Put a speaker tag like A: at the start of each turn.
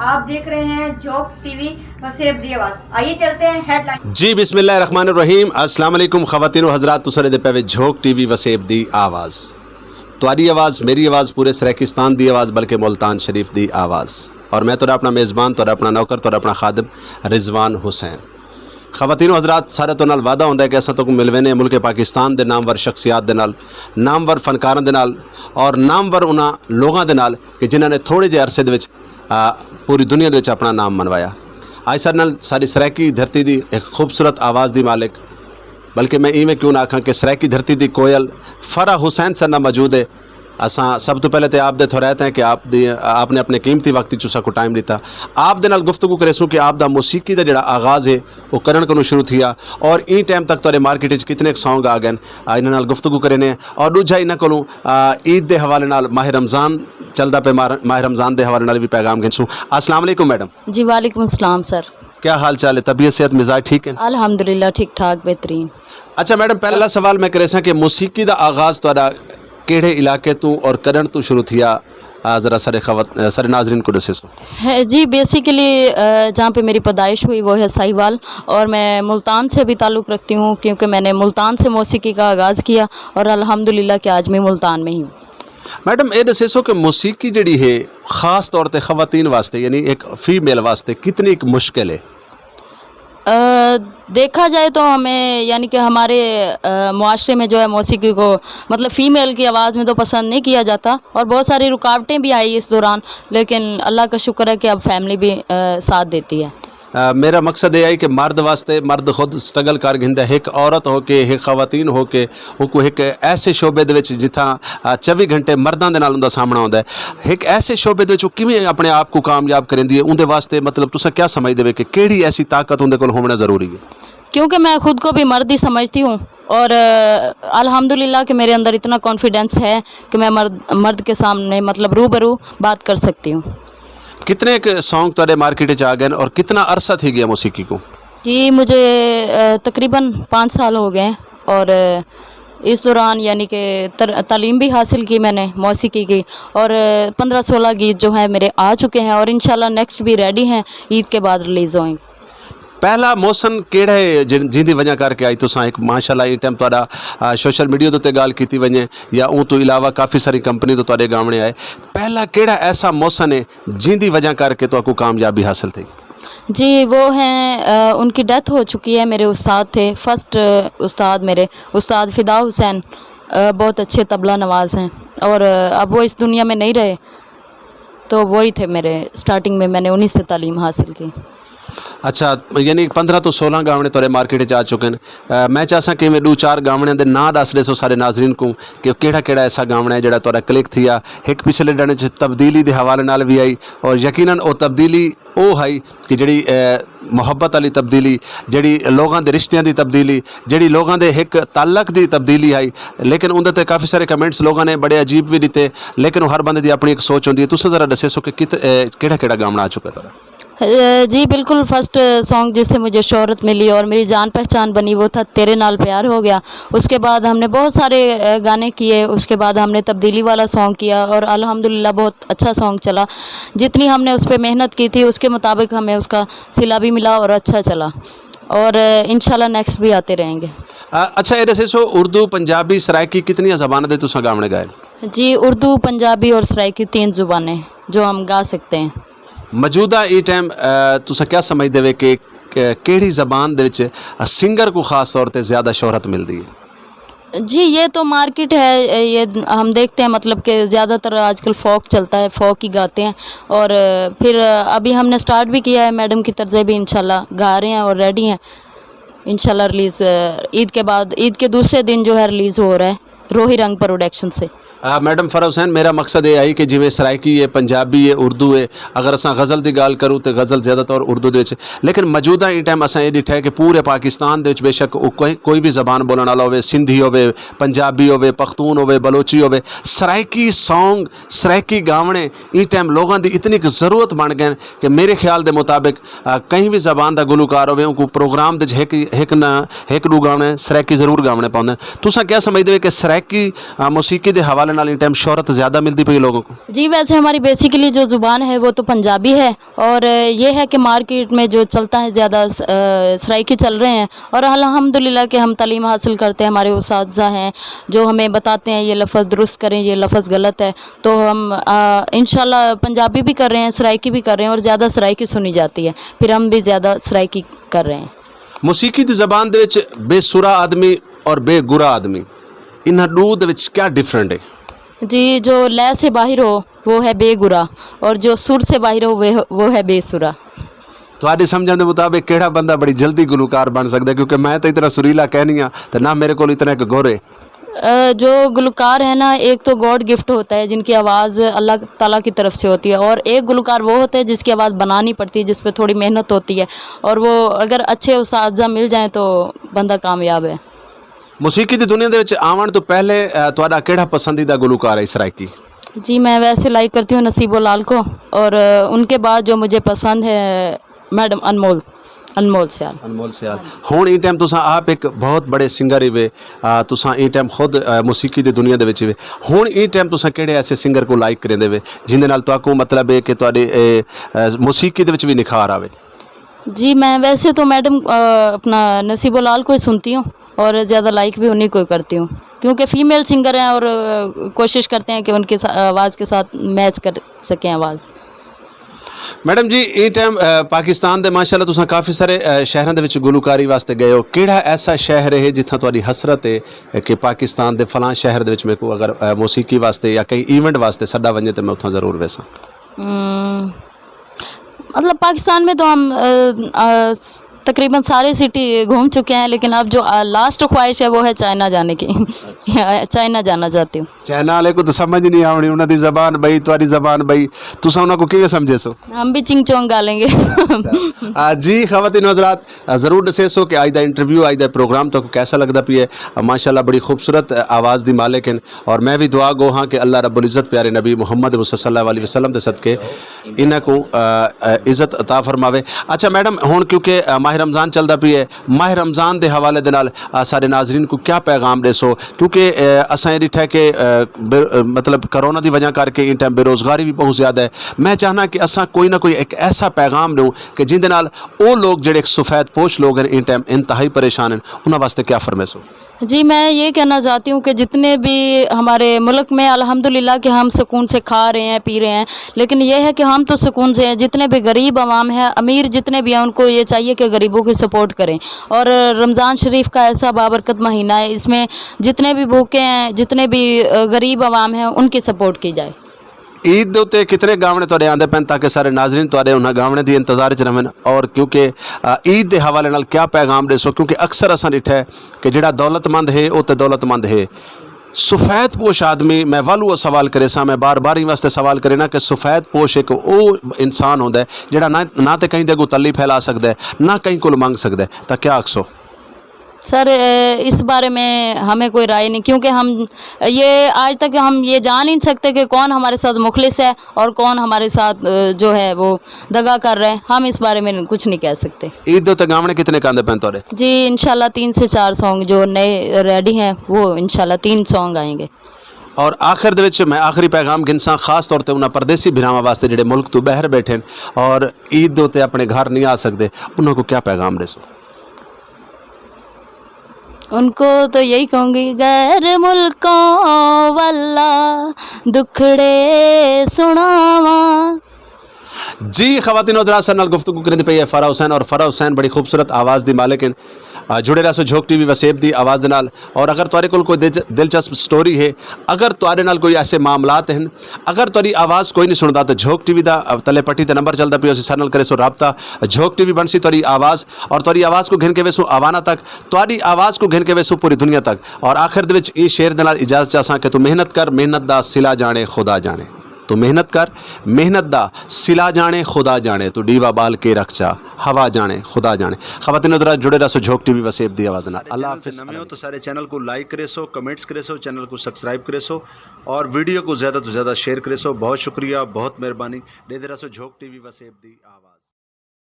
A: आप देख रहे हैं जोक टीवी वसेब दी आवाज़। आइए चलते हैं हेडलाइन।
B: जी बिस्मिल्लाहिर्रहमानिर्रहीम। अस्सलाम वालेकुम ख़वातीन व हज़रात, तुसारे दे पे झोक टीवी वसेब दी आवाज़। तुहाडी आवाज़ मेरी आवाज़ पूरे सराकिस्तान दी आवाज़ बल्कि मुल्तान शरीफ दी आवाज़। और मैं तुहाडा अपना मेज़बान, तुहाडा अपना नौकर, तुहाडा अपना खादिम रिजवान हुसैन। ख़वातीन व हज़रात, सारे तो नाल वादा होंदा है कि असां तो मिलवे ने मुल्क पाकिस्तान दे नामवर शख्सियात दे नाल, नामवर फनकारां दे नाल और नामवर उन्हां लोगां दे नाल कि जिन्हां ने थोड़े जे अरसे दे विच पूरी दुनिया दे विच अपना नाम मनवाया। आज सारे नाल सारी सराकी धरती दी एक खूबसूरत आवाज़ दी मालिक, बल्कि मैं इवें क्यों ना आखां कि सराकी धरती दी कोयल फरा हुसैन सर ना मौजूद है। असां सब तो पहले तो आप दे थोड़ाते हैं कि आपने अपने कीमती वक्त चुसा को टाइम दिता। आप दे नाल गुफ्तगू करेसूँ कि आप दा मौसीकी दा जिहड़ा आगाज़ है वो करन को शुरू थिया और ई टाइम तक तुहाडे मार्केट विच कितने सॉन्ग आ गए, इन्हां नाल गुफ्तगू करेने। और दूजा इन्हां कोलों ईद दे हवाले नाल माह रमज़ान चलदा पे, माह रमज़ान दे हवाले नाल भी पैगाम गिनसूँ। अस्सलाम वालेकुम मैडम।
C: जी वालेकुम अस्सलाम सर।
B: क्या हाल चाल है? तबीयत सेहत मिजाज ठीक है?
C: अल्हम्दुलिल्लाह ठीक ठाक बेहतरीन।
B: अच्छा मैडम, पहला सवाल मैं करे कि मौसीकी दा आगाज़ तुहाडा केड़े इलाके तू और करन तू शुरू थिया, ज़रा सारे नाजरीन को दसे सो।
C: जी बेसिकली जहाँ पे मेरी पैदाइश हुई वो है साहिवाल, और मैं मुल्तान से भी ताल्लुक़ रखती हूँ क्योंकि मैंने मुल्तान से मौसीकी का आगाज़ किया और अल्हम्दुलिल्लाह कि आज मैं मुल्तान में ही हूँ।
B: मैडम ये दसे सो कि मौसीकी जड़ी है ख़ास तौर पर ख़वातीन वास्ते यानी एक फ़ीमेल वास्ते कितनी मुश्किल है?
C: देखा जाए तो हमें यानी कि हमारे मुआशरे में जो है मौसीकी को मतलब फ़ीमेल की आवाज़ में तो पसंद नहीं किया जाता और बहुत सारी रुकावटें भी आई इस दौरान, लेकिन अल्लाह का शुक्र है कि अब फैमिली भी साथ देती है।
B: मेरा मकसद ये है कि मर्द वास्ते मर्द खुद स्ट्रगल कर गिंदा, एक औरत हो के एक ख़वातीन हो के वो एक ऐसे शोबे दे विच जिथा 24 घंटे मर्दां दे नाल उनदा सामना होंदा है, एक ऐसे शोबे दे विच किवें अपने आप को कामयाब करेंदी है, उनदे वास्ते मतलब तुसां क्या समझदे कि केड़ी ऐसी ताकत उनदे कोल होना ज़रूरी है?
C: क्योंकि मैं खुद को भी मर्द ही समझती हूँ और अल्हम्दुलिल्लाह कि मेरे अंदर इतना कॉन्फिडेंस है कि मैं मर्द के सामने मतलब रूबरू बात कर सकती हूँ।
B: कितने सॉन्ग तुहाडे मार्केट में आ गए और कितना अरसा थी गया मौसीकी को? जी
C: मुझे तकरीबन 5 साल हो गए और इस दौरान यानी कि तालीम भी हासिल की मैंने मौसीकी की और 15-16 गीत जो हैं मेरे आ चुके हैं और इंशाल्लाह नेक्स्ट भी रेडी हैं, ईद के बाद रिलीज़ होंगे।
B: पहला मौसम केड़ा है जिंदी वजह करके आई तुसां एक माशाल्लाह ये टाइम तुहाडा सोशल मीडिया तो गल की वजे या उन तो इलावा काफ़ी सारी कंपनी तो तुहाडे गावणे आए, पहला केड़ा ऐसा मौसम है जिंदी वजह करके तुहाकू कामयाबी हासिल थी?
C: जी वो हैं उनकी डेथ हो चुकी है, मेरे उस्ताद थे फर्स्ट उस्ताद, मेरे उस्ताद फ़िदा हुसैन बहुत अच्छे तबला नवाज़ हैं और अब वो इस दुनिया में नहीं रहे, तो वही थे मेरे स्टार्टिंग में, मैंने उन्हीं से तालीम हासिल की।
B: अच्छा यानी 15 तो 16 गावने तुहाडे मार्केट च आ चुके हैं। मैं चाहसा कि मैं 2-4 गावने दे नाम दस दे सो सारे नाजरीन को कि केड़ा केड़ा ऐसा गावना है जिहड़ा तुहाडा क्लिक थिया, एक पिछले दिन च तब्दीली दे हवाले नाल भी आई और यकीनन वो तब्दीली वो है कि जिहड़ी मुहब्बत वाली तब्दीली, जिहड़ी लोगों के रिश्तियां की तब्दीली, जिहड़ी लोगों के एक ताल्लुक की तब्दीली आई, लेकिन उनके ते काफ़ी सारे कमेंट्स लोगों ने बड़े अजीब भी दिते, लेकिन हर बंदे की अपनी एक सोच होंदी है। तुसीं ज़रा दसे सो कि केड़ा केड़ा गावना आ चुका है?
C: जी बिल्कुल, फर्स्ट सॉन्ग जिससे मुझे शोहरत मिली और मेरी जान पहचान बनी वो था तेरे नाल प्यार हो गया। उसके बाद हमने बहुत सारे गाने किए, उसके बाद हमने तब्दीली वाला सॉन्ग किया और अल्हम्दुलिल्लाह बहुत अच्छा सॉन्ग चला। जितनी हमने उस पर मेहनत की थी उसके मुताबिक हमें उसका सिला भी मिला और अच्छा चला और इंशाल्लाह नेक्स्ट भी आते रहेंगे।
B: अच्छा ये दसे सो उर्दू पंजाबी सराइकी कितनी ज़बान दे तुसां गावने गाए? जी
C: उर्दू पंजाबी और सराइकी 3 ज़ुबानें जो हम गा सकते हैं।
B: मौजूदा ये टाइम तुसा क्या समझते हो कि केड़ी ज़बान दे विच सिंगर को ख़ास तौर पर ज़्यादा शोहरत मिलती है?
C: जी ये तो मार्केट है, ये हम देखते हैं मतलब कि ज़्यादातर आजकल फ़ोक चलता है, फ़ोक ही गाते हैं और फिर अभी हमने स्टार्ट भी किया है, मैडम की तरज़े भी इंशाल्लाह गा रहे हैं और रेडी हैं। इंशाल्लाह रिलीज़ ईद के बाद, ईद के दूसरे दिन जो है रिलीज़ हो रहा है रोही रंग प्रोडक्शन से।
B: मैडम फरा हुसैन, मेरा मकसद ये आई कि जिमें सराइकी है, पंजाबी है, उर्दू है, अगर अस गज़ल की गल करूँ तो गज़ल ज़्यादातर उर्दू दे, लेकिन मौजूदा इन टाइम अस ये डिठा है कि पूरे पाकिस्तान दे बेशक कोई भी जबान बोलने वाला हो, सिंधी हो, पंजाबी हो, पख्तून हो, बलोची हो, सराइकी सॉन्ग सराइकी गावने इन टाइम लोगों की इतनी ज़रूरत बन गए कि मेरे ख्याल के मुताबिक कहीं भी जबान का गुलकार हो उनको प्रोग्राम एक दू गाने सराइकी जरूर गावने पाते। तुसा क्या समझते हो कि सराइकी मौसीकी के हवाले नाल इन टाइम शोहरत ज़्यादा मिलती पई लोगों को?
C: जी वैसे हमारी बेसिकली जो ज़ुबान है वो तो पंजाबी है, और ये है कि मार्केट में जो चलता है ज़्यादा सराइकी चल रहे हैं, और अल्हम्दुलिल्लाह कि हम तालीम हासिल करते हैं, हमारे उस्ताज़ा हैं जो हमें बताते हैं ये लफ्ज़ दुरुस्त करें, ये लफ्ज़ गलत है, तो हम इंशाल्लाह पंजाबी भी कर रहे हैं, सराइकी भी कर रहे हैं, और ज़्यादा सराइकी सुनी जाती है, फिर हम भी ज़्यादा सराइकी कर रहे हैं।
B: मौसीकी दी ज़बान दे विच बेसुरा आदमी और बेगुरा आदमी इन्हां दो दे विच क्या डिफरेंट है?
C: जी जो लय से बाहर हो वो है बेगुरा, और जो सुर से बाहर हो वो है बेसुरा।
B: ਤੁਹਾਡੀ ਸਮਝਣ ਦੇ ਮੁਤਾबिक ਕਿਹੜਾ ਬੰਦਾ ਬੜੀ ਜਲਦੀ ਗੁਲੂਕਾਰ ਬਣ ਸਕਦਾ? ਕਿਉਂਕਿ ਮੈਂ ਤਾਂ ਇਤਨਾ ਸੁਰੀਲਾ ਕਹਿਨੀ ਆ ਤੇ ਨਾ ਮੇਰੇ ਕੋਲ ਇਤਨਾ ਇੱਕ ਗੋਰੇ।
C: जो गुलकार है ना, एक तो गॉड गिफ्ट होता है जिनकी आवाज़ अल्लाह ताला की तरफ से होती है, और एक गुलकार वो होता है जिसकी आवाज़ बनानी पड़ती है, जिस पे थोड़ी मेहनत होती है, और वो अगर अच्छे उस्ताज़ा मिल जाएं तो बंदा कामयाब है।
B: ਮੌਸੀਕੀ ਦੀ ਦੁਨੀਆ ਦੇ ਵਿੱਚ ਆਉਣ ਤੋਂ ਪਹਿਲੇ ਤੁਹਾਡਾ ਕਿਹੜਾ ਪਸੰਦੀਦਾ ਗੁਲੂਕਾਰ ਹੈ ਸਰਾਇਕੀ?
C: जी मैं वैसे लाइक करती हूँ नसीबो लाल को, और उनके बाद जो मुझे पसंद है मैडम अनमोल सियाल।
B: अनमोल सियाल। हुण इन टाइम तुसां आप एक बहुत बड़े singer he way, तुसां in time खुद मौसीकी दी दुनिया दे विच वे, हुण इन टाइम तुसां किहड़े ऐसे सिंगर को लाइक करेंदे वे जिंदे नाल तुहाकू मतलब है कि तुहाडी मौसीकी दे विच भी निखार आवे?
C: जी मैं वैसे तो मैडम अपना नसीबो लाल को ही सुनती हूँ, और ज़्यादा लाइक भी उन्हीं को ही करती हूँ, क्योंकि फ़ीमेल सिंगर हैं, और कोशिश करते हैं कि उनके आवाज़ के साथ मैच कर सकें आवाज़।
B: मैडम जी इन टाइम पाकिस्तान दे माशाअल्लाह तुसां काफ़ी सारे शहरों दे विच गुलकारी वास्ते गए हो, किहड़ा ऐसा शहर है जित्थां तुहाडी हसरत है कि पाकिस्तान दे फलां शहर दे विच मेरे को अगर मौसीकी वास्ते या कई इवेंट वास्ते सदा वंजे तो मैं उत्थां ज़रूर वेसां?
C: मतलब पाकिस्तान में तो हम तकरीबन सारे सिटी घूम चुके हैं, लेकिन अब जो लास्ट ख्वाहिश है वो है चाइना जाने की। चाइना जाना चाहती हूँ।
B: चाइना वाले को तो समझ नहीं आवनी, उन्हां दी ज़बान बई तुहाडी ज़बान बई, तुसां उन्हां को किवें समझे सो?
C: हम भी चिंग चोंग गालेंगे।
B: जी ख़वातीन हज़रात ज़रूर दसे सो कि अज दा इंटरव्यू अज दा प्रोग्राम तो कैसा लगता पी है? माशाअल्लाह बड़ी खूबसूरत आवाज़ दी मालिक हैं, और मैं भी दुआ गो हाँ कि अल्लाह रब्बुल इज़्ज़त प्यारे नबी मुहम्मद सल्लल्लाहु अलैहि वसल्लम के सदके इन्हां को इज़्ज़त अता फरमावे। अच्छा मैडम हुण क्योंकि माह रमज़ान चलता पी है, माह रमज़ान के हवाले दे नाल सारे नाजरीन को क्या पैगाम देसो? क्योंकि असां ये डिठा कि मतलब करोना की वजह करके इन टाइम बेरोज़गारी भी बहुत ज़्यादा है, मैं चाहना कि असां कोई ना कोई एक ऐसा पैगाम दूँ कि जिंदे नाल वो लोग जेडे सफ़ेद पोश लोग हैं इन टाइम इंतहाई परेशान हैं, उन्होंने वास्ते क्या फरमेसो?
C: जी मैं ये कहना चाहती हूँ कि जितने भी हमारे मुल्क में अल्हम्दुलिल्लाह कि हम सुकून से खा रहे हैं पी रहे हैं, लेकिन यह है कि हम तो सुकून से हैं, जितने भी गरीब आवाम हैं, अमीर जितने भी हैं, उनको ये चाहिए कि गरीबों की सपोर्ट करें। और रमज़ान शरीफ का ऐसा बाबरकत महीना है, इसमें जितने भी भूखे हैं, जितने भी गरीब आवाम हैं, उनकी सपोर्ट की जाए।
B: ईद दे उत्ते कितने गावने तुहाडे आंदे पैन ताकि सारे नाजरीन तुहाडे उन्हां गावने दी इंतजार च रहन? और क्योंकि ईद दे हवाले नाल क्या पैगाम देसो? क्योंकि अक्सर असां डिठा है कि जिहड़ा दौलतमंद है वो तो दौलतमंद है, सफ़ेद पोश आदमी मैं वालू सवाल करे सा, मैं बार बार ही वास्ते सवाल करे ना कि सफ़ेद पोश एक वो इंसान होंदा है जिहड़ा ना तो कहीं दे को तली फैला सकता है, ना कहीं को मंग सकता है, तो क्या आखसो?
C: सर इस बारे में हमें कोई राय नहीं, क्योंकि हम ये आज तक हम ये जान ही नहीं सकते कि कौन हमारे साथ मुखलिस है और कौन हमारे साथ जो है वो दगा कर रहे हैं, हम इस बारे में कुछ नहीं कह सकते।
B: ईद दे उत्ते गावने कितने कांदे पैन तोड़े? जी
C: इंशाल्लाह 3 से 4 सॉन्ग जो नए रेडी हैं वो इंशाल्लाह 3 सॉन्ग आएंगे।
B: और आखिर दे विच मैं आखिरी पैगाम गिनसा खास तौर पर उन्होंने परदेसी भरावां वास्ते जिहड़े मुल्क तो बाहर बैठे और ईद दे उत्ते अपने घर नहीं आ सकते, उन्होंने को क्या पैगाम देसो?
C: उनको तो यही कहूँगी गैर मुल्कों वाला दुखड़े सुनावा।
B: जी ख़वातीन हज़रात साडे नाल गुफ्तगू करदे पई है फ़रा हुसैन, और फ़रा हुसैन बड़ी खूबसूरत आवाज़ दी मालिक हैं। जुड़े रहो झोंक टीवी वसेब दी आवाज़ दे नाल। और अगर तुहाडे कोल कोई दिलचस्प स्टोरी है, अगर तुहाडे नाल कोई ऐसे मामलात हैं, अगर तुहाडी आवाज़ कोई नहीं सुनता तो झोंक टीवी दा तले पट्टी ते नंबर चलता पियो, साडे नाल करे सो राबता। झोंक टीवी बनसी तुहाडी आवाज़, और तुहाडी आवाज़ को घिन के वेसो आवाना तक, तुहाडी आवाज़ को घिन के वेसो पूरी दुनिया तक। और आखिर दे विच इस शेर दे नाल इजाज़त चाहसां कि तू मेहनत कर, मेहनत दा सिला जाने खुदा जाने। तो मेहनत कर, मेहनत दा सिला जाने खुदा जाने, तो डीवा बाल के रख जा हवा जाने खुदा जाने। ख़वातीन हज़रात जुड़े रहो झोंक टीवी वसेब दी आवाज़ नाल। अल्लाह हाफ़िज़। नमे हो तो सारे चैनल को लाइक करे सो, कमेंट्स करे सो, चैनल को सब्सक्राइब करे सो, और वीडियो को ज़्यादा तो ज़्यादा शेयर करे सो। बहुत शुक्रिया, बहुत मेहरबानी। दे रहो झोंक टीवी वसेब दी आवाज़।